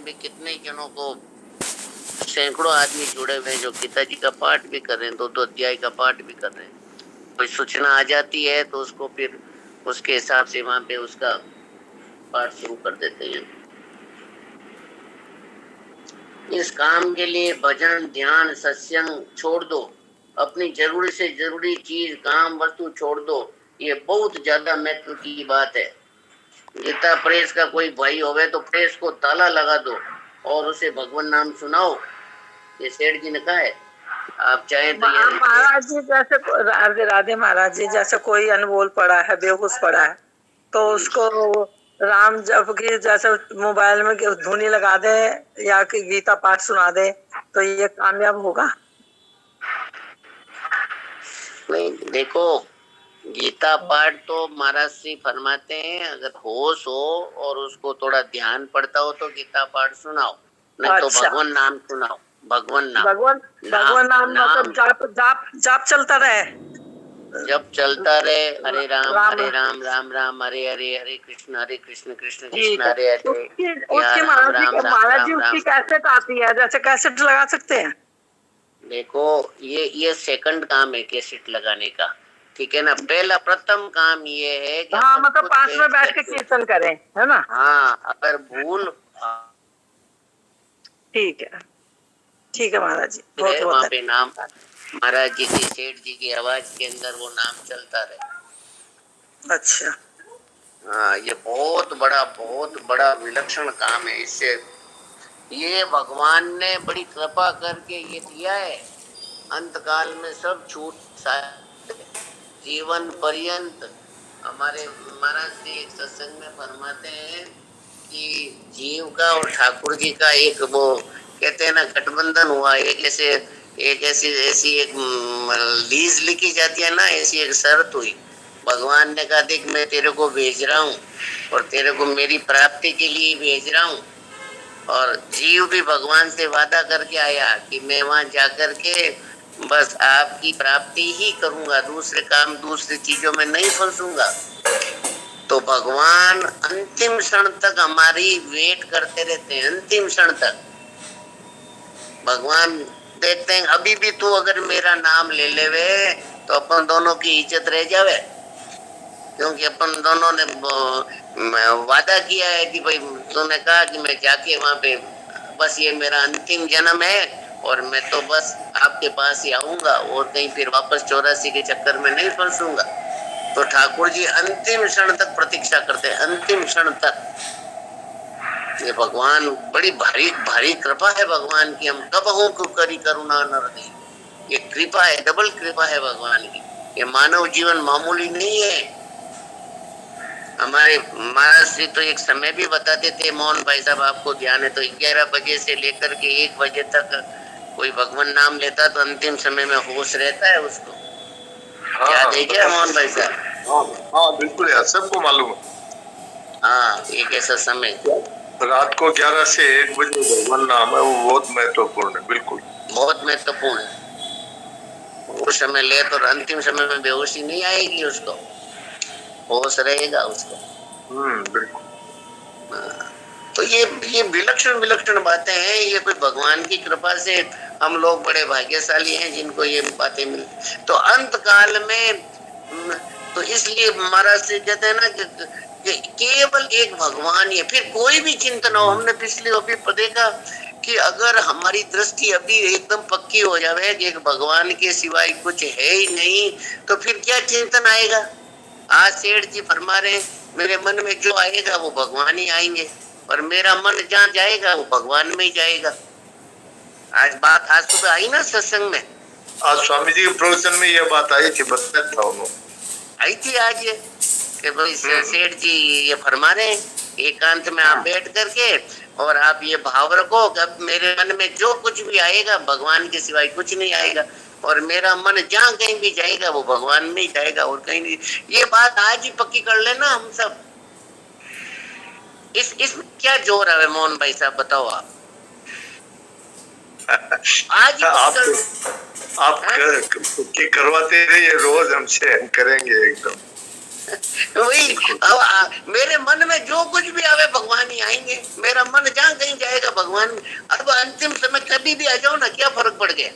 भी कितने जनों को, सैकड़ों आदमी जुड़े हुए हैं जो गीता जी का पाठ भी कर रहे हैं, 2-2 अध्याय का पाठ भी कर रहे हैं। कोई सूचना आ जाती है तो उसको फिर उसके हिसाब से वहां पे उसका पाठ शुरू कर देते हैं। इस काम के लिए भजन, ध्यान, सत्संग छोड़ दो, अपनी जरूरी से जरूरी चीज, काम, वस्तु छोड़ दो। ये बहुत ज्यादा महत्व की बात है। गीता प्रेस का कोई भाई होवे तो प्रेस को ताला लगा दो और उसे भगवान नाम सुनाओ। ये सेठ जी ने कहा है। आप चाहे तो ये महाराज जी जैसे, राधे राधे महाराज जी, जैसे कोई अनबोल पड़ा है, बेहोश पड़ा है, तो उसको राम जप की जैसे मोबाइल में धुनी लगा दे या कि गीता पाठ सुना दे, तो ये कामयाब होगा? नहीं, देखो, गीता पाठ तो महाराज श्री फरमाते हैं, अगर होश हो और उसको थोड़ा ध्यान पड़ता हो तो गीता पाठ सुनाओ, नहीं तो अच्छा। भगवान नाम सुनाओ। भगवान नाम, भगवान नाम मतलब जाप चलता रहे, जब चलता रहे। हरे राम राम राम हरे हरे, हरे कृष्ण कृष्ण कृष्ण हरे हरे। उसकी महाराज जी उसकी कैसेट आती है, जैसे कैसेट लगा सकते हैं? देखो, ये सेकंड काम है कैसेट लगाने का, ठीक है ना। पहला प्रथम काम ये है कि हाँ, मतलब पास में बैठ के कीर्तन करें, है ना? हाँ, अगर भूल, ठीक है महाराज जी, बहुत वहाँ पे नाम महाराज जी की, सेठ जी की आवाज के अंदर वो नाम चलता रहे। अच्छा। हाँ, ये बहुत बड़ा विलक्षण काम है। इससे ये भगवान ने बड़ी कृपा करके ये दिया है। अंत काल में सब छूट जीवन पर्यंत। हमारे महाराज जी एक सत्संग में फरमाते हैं कि जीव का और ठाकुर जी का एक वो कहते हैं ना गठबंधन हुआ, एक ऐसी एक लीज लिखी जाती है ना, ऐसी एक शर्त हुई। भगवान ने कहा देख, मैं तेरे को भेज रहा हूँ और तेरे को मेरी प्राप्ति के लिए भेज रहा हूँ। और जीव भी भगवान से वादा करके आया कि मैं वहां जाकर के बस आपकी प्राप्ति ही करूंगा, दूसरे काम दूसरी चीजों में नहीं फंसूंगा। तो भगवान अंतिम क्षण तक हमारी वेट करते रहते हैं, अंतिम क्षण तक। भगवान देखते हैं अभी भी तू अगर मेरा नाम ले लेवे तो अपन दोनों की इज्जत रह जावे, क्योंकि अपन दोनों ने वादा किया है कि भाई तूने कहा कि मैं जाके वहां पे बस ये मेरा अंतिम जन्म है और मैं तो बस आपके पास ही आऊंगा और कहीं फिर वापस 84 के चक्कर में नहीं फंसूंगा। तो ठाकुर जी अंतिम क्षण तक प्रतीक्षा करते हैं, अंतिम क्षण तक। ये भगवान बड़ी भारी कृपा है भगवान की। हम कब हूँ करी करुणा नर दी, ये कृपा है, डबल कृपा है भगवान की। ये मानव जीवन मामूली नहीं है। हमारे महाराज श्री तो एक समय भी बताते थे, मोहन भाई साहब आपको ध्यान है, तो 11 बजे से लेकर के 1 बजे तक कोई भगवान नाम लेता तो अंतिम समय में होश रहता है उसको। हाँ, क्या देखिए मोहन भाई साहब? हाँ बिल्कुल यार, सबको मालूम है। हाँ, एक ऐसा समय रात को 11 से 1 बजे भगवान नाम है, वो बहुत महत्वपूर्ण है। बिल्कुल बहुत महत्वपूर्ण है। उस समय ले तो अंतिम समय में बेहोशी नहीं आएगी उसको, होश रहेगा उसको। बिल्कुल। तो ये विलक्षण बातें हैं। ये कोई भगवान की कृपा से हम लोग बड़े भाग्यशाली हैं जिनको ये बातें मिली। तो अंत काल में तो इसलिए महाराज से कहते हैं ना कि केवल एक भगवान ही है, फिर कोई भी चिंतन हो। हमने पिछले अभी देखा कि अगर हमारी दृष्टि अभी एकदम पक्की हो जाए कि एक भगवान के सिवाय कुछ है ही नहीं, तो फिर क्या चिंतन आएगा। आज सेठ जी फरमा रहे मेरे मन में जो आएगा वो भगवान ही आएंगे, और मेरा मन जहाँ जाएगा वो भगवान में ही जाएगा। आज सुबह आई ना सत्संग में, आज स्वामी जी के प्रवचन में यह बात आई थी, बताया था उन्होंने, आई थी आज कि भाई सेठ जी ये फरमा रहे हैं एकांत में आप बैठ करके और आप ये भाव रखो कि अब मेरे मन में जो कुछ भी आएगा भगवान के सिवाय कुछ नहीं आएगा, और मेरा मन जहाँ कहीं भी जाएगा वो भगवान में ही जाएगा और कहीं नहीं। ये बात आज ही पक्की कर लेना हम सब। इसमें क्या जोर है मोहन भाई साहब, बताओ आप। आज आप करवाते रहिए, रोज हमसे हम करेंगे एकदम। वही अब मेरे मन में जो कुछ भी आवे भगवान ही आएंगे, मेरा मन जहाँ कहीं जाएगा भगवान। अब अंतिम समय कभी भी आ जाओ ना, क्या फर्क पड़ गया,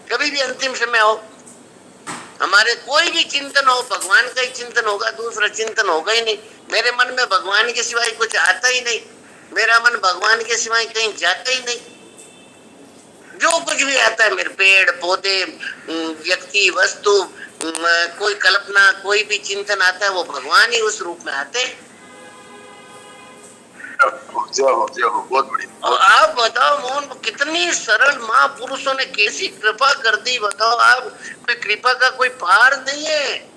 कभी भी अंतिम समय आओ, हमारे कोई भी चिंतन हो, भगवान का ही चिंतन होगा, दूसरा चिंतन होगा ही नहीं। मेरे मन में भगवान के सिवाय कुछ आता ही नहीं, मेरा मन भगवान के सिवाय कहीं जाता ही नहीं। जो कुछ भी आता है मेरे, पेड़ पौधे, व्यक्ति, वस्तु, कोई कल्पना, कोई भी चिंतन आता है, वो भगवान ही उस रूप में आते हैं। जय हो, बहुत बढ़िया। और आप बताओ मोहन, कितनी सरल महापुरुषों ने कैसी कृपा कर दी, बताओ आप। कोई कृपा का कोई पार नहीं है।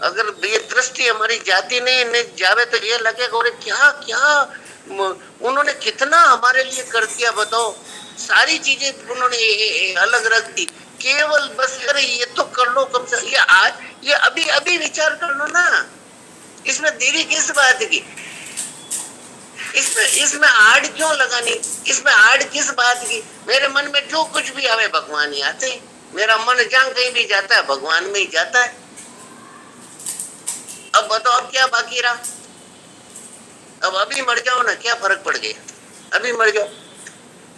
अगर ये दृष्टि हमारी जाती नहीं जावे तो ये लगेगा और क्या क्या उन्होंने कितना हमारे लिए कर दिया, बताओ। सारी चीजें उन्होंने अलग रख दी, केवल बस अरे ये तो कर लो कम से, ये आज, ये अभी अभी विचार कर लो ना, इसमें देरी किस बात की, इसमें आड़ क्यों लगानी, इसमें आड़ किस बात की। मेरे मन में जो कुछ भी आवे भगवान ही आते हैं, मेरा मन जहाँ कहीं भी जाता है भगवान में ही जाता है। अब बताओ अब क्या बाकी रहा, अब अभी मर जाओ ना, क्या फर्क पड़ गया, अभी मर जाओ,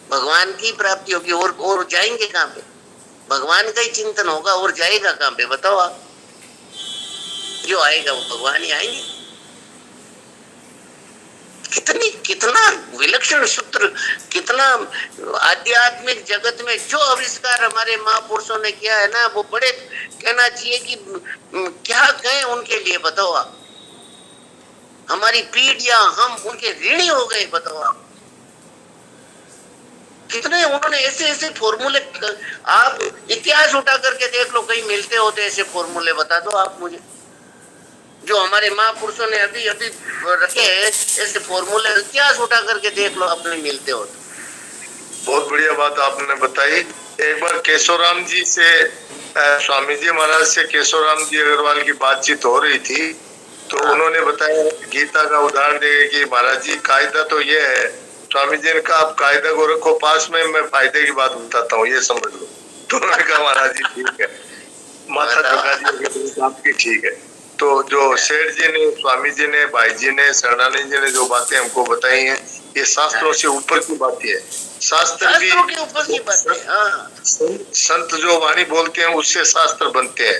भगवान की प्राप्ति होगी। और जाएंगे कहाँ पे, भगवान का ही चिंतन होगा, और जाएगा कहाँ पे, बताओ आप। जो आएगा वो भगवान ही आएंगे। कितना विलक्षण सूत्र, कितना आध्यात्मिक जगत में जो आविष्कार हमारे महापुरुषों ने किया है ना, वो बड़े कहना चाहिए कि क्या कहें उनके लिए, बताओ आप। हमारी पीढ़ियां, हम उनके ऋणी हो गए, बताओ आप। कितने उन्होंने ऐसे ऐसे फॉर्मूले, आप इतिहास उठा करके देख लो, कहीं मिलते होते ऐसे फॉर्मूले, बता दो आप मुझे, जो हमारे महापुरुषों ने अभी अभी रखे ऐसे फॉर्मूले, इतिहास उठा करके देख लो, अपने मिलते हो। बहुत बढ़िया बात आपने बताई। एक बार केशवराम जी से, स्वामी जी महाराज से केशवराम जी अग्रवाल की बातचीत हो रही थी, तो उन्होंने बताया, गीता का उदाहरण दे कि महाराज जी कायदा तो ये है, स्वामी जी ने कहा आप कायदा को रखो पास में, मैं फायदे की बात बताता हूँ, ये समझ लो। तो उन्होंने कहा महाराज जी ठीक है, माथा झुका दी, आपकी ठीक है। तो जो सेठ जी ने, स्वामी जी ने, भाई जी ने, शरणानंद जी ने जो बातें हमको बताई हैं, ये शास्त्रों से ऊपर की बातें है। शास्त्र भी ऊपर की बातें, हाँ। संत जो वाणी बोलते हैं उससे शास्त्र बनते हैं।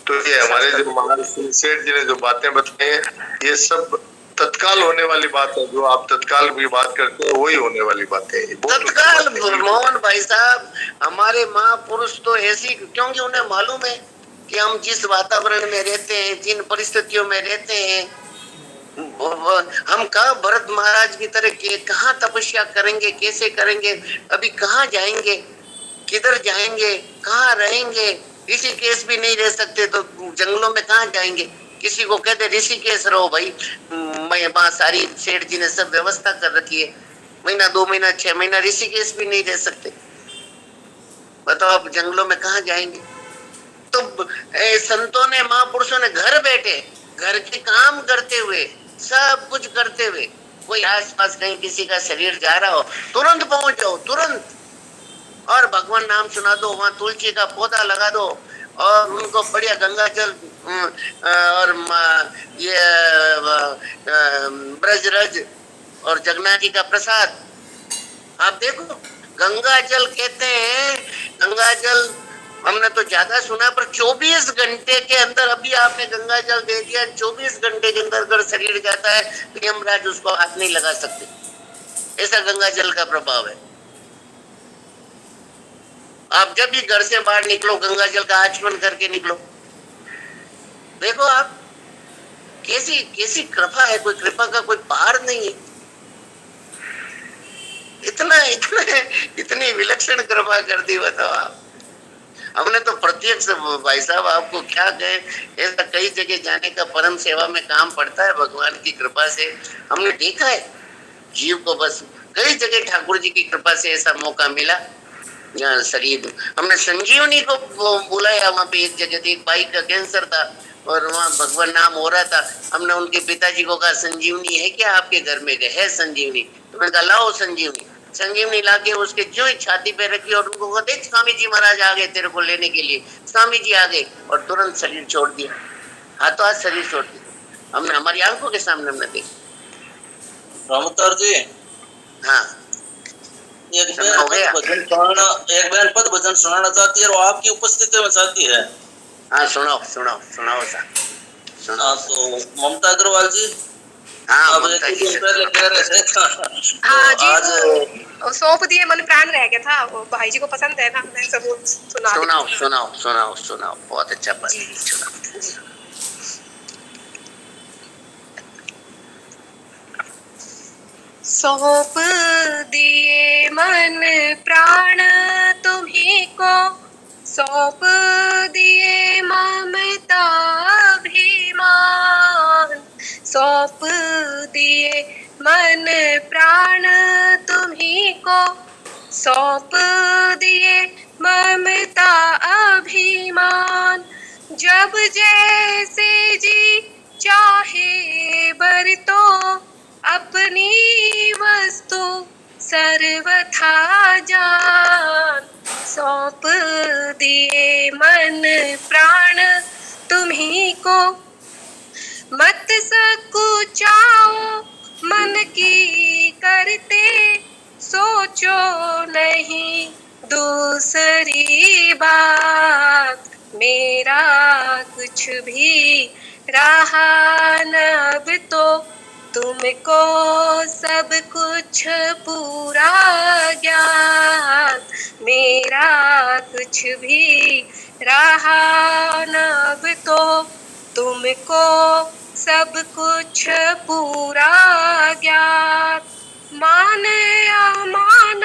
तो ये हमारे जो महाराज सेठ जी ने जो बातें बताई हैं, ये सब तत्काल होने वाली बात है। जो आप तत्काल की बात करते हैं वही होने वाली बातें है। तत्काल मोहन भाई साहब, हमारे महापुरुष तो ऐसी, क्योंकि उन्हें मालूम है कि हम जिस वातावरण में रहते हैं, जिन परिस्थितियों में रहते हैं, हम कहाँ भरत महाराज की तरह के कहाँ तपस्या करेंगे, कैसे करेंगे, अभी कहाँ जाएंगे, किधर जाएंगे, कहाँ रहेंगे। ऋषिकेश भी नहीं रह सकते तो जंगलों में कहाँ जाएंगे। किसी को कहते ऋषिकेश रहो भाई, मैं वहां सारी सेठ जी ने सब व्यवस्था कर रखी है, महीना 2 महीना 6 महीना ऋषिकेश भी नहीं रह सकते, बताओ आप जंगलों में कहाँ जाएंगे। तो संतों ने, महापुरुषों ने घर बैठे, घर के काम करते हुए, सब कुछ करते हुए, कोई आसपास कहीं किसी का शरीर जा रहा हो, तुरंत पहुंच जाओ, तुरंत, और भगवान नाम सुना दो, वहां तुलसी का पौधा लगा दो, और उनको बढ़िया गंगा जल और ये ब्रजरज और जगन्नाथ जी का प्रसाद। आप देखो, गंगा जल कहते हैं, गंगा जल हमने तो ज्यादा सुना, पर 24 घंटे के अंदर, अभी आपने गंगा जल दे दिया, 24 घंटे के अंदर अगर शरीर जाता है तो यमराज उसको हाथ नहीं लगा सकते, ऐसा गंगा जल का प्रभाव है। आप जब भी घर से बाहर निकलो, गंगा जल का आचमन करके निकलो। देखो आप, कैसी कैसी कृपा है, कोई कृपा का कोई पार नहीं है। इतनी विलक्षण कृपा कर दी, बताओ आप। हमने तो प्रत्यक्ष, भाई साहब आपको क्या कहे, ऐसा कई जगह जाने का परम सेवा में काम पड़ता है, भगवान की कृपा से हमने देखा है जीव को। बस कई जगह ठाकुर जी की कृपा से ऐसा मौका मिला, जहाँ शरीर, हमने संजीवनी को बुलाया, वहां पे एक जगह थी, एक बाई का कैंसर था और वहाँ भगवान नाम हो रहा था। हमने उनके पिताजी को कहा संजीवनी है क्या आपके घर में, है संजीवनी, तो मैंने कहा लाओ संजीवनी। संजीवनी लाके उसके जो छाती पे रखी और उनको कहा देख स्वामी जी महाराज आ गए तेरे को लेने के लिए। स्वामी जी आ गए और तुरंत शरीर छोड़ दिया, हाथों हाथ शरीर छोड़ दिया। हमने हमारी आंखों के सामने हमने देखा। रामोत्तर जी, हाँ एक समय बहन हो गया। पद भजन सुनाना चाहती है और आपकी उपस्थिति में चाहती है। हाँ सुनाओ सुनाओ सुनाओ सा सुनाओ। हाँ तो ममता अग्रवाल जी, हाँ अब ममता एक जी दिन से पहले कह रहे थे हाँ तो जी, आज वो सौंप दिए मन प्राण रह गया था, वो भाई जी को पसंद है ना, मैं सब सुना सुनाओ देती हूँ। सुनाओ सुनाओ सुनाओ, बहुत अच्छा पद जी सुनाओ। जी। सौंप दिए मन प्राण तुम्हीं को, सौंप दिए ममता अभिमान, सौंप दिए मन प्राण तुम्हीं को, सौंप दिए ममता अभिमान। जब जैसे जी चाहे बरतो अपनी वस्तु सर्वथा जान, सौंप दिए मन प्राण तुम्हीं को। मत सकुचाओ मन की करते, सोचो नहीं दूसरी बात, मेरा कुछ भी रहा न अब तो, तुमको सब कुछ पूरा ज्ञान, मेरा कुछ भी रहा न अब तो, तुमको सब कुछ पूरा ज्ञात। मान अमान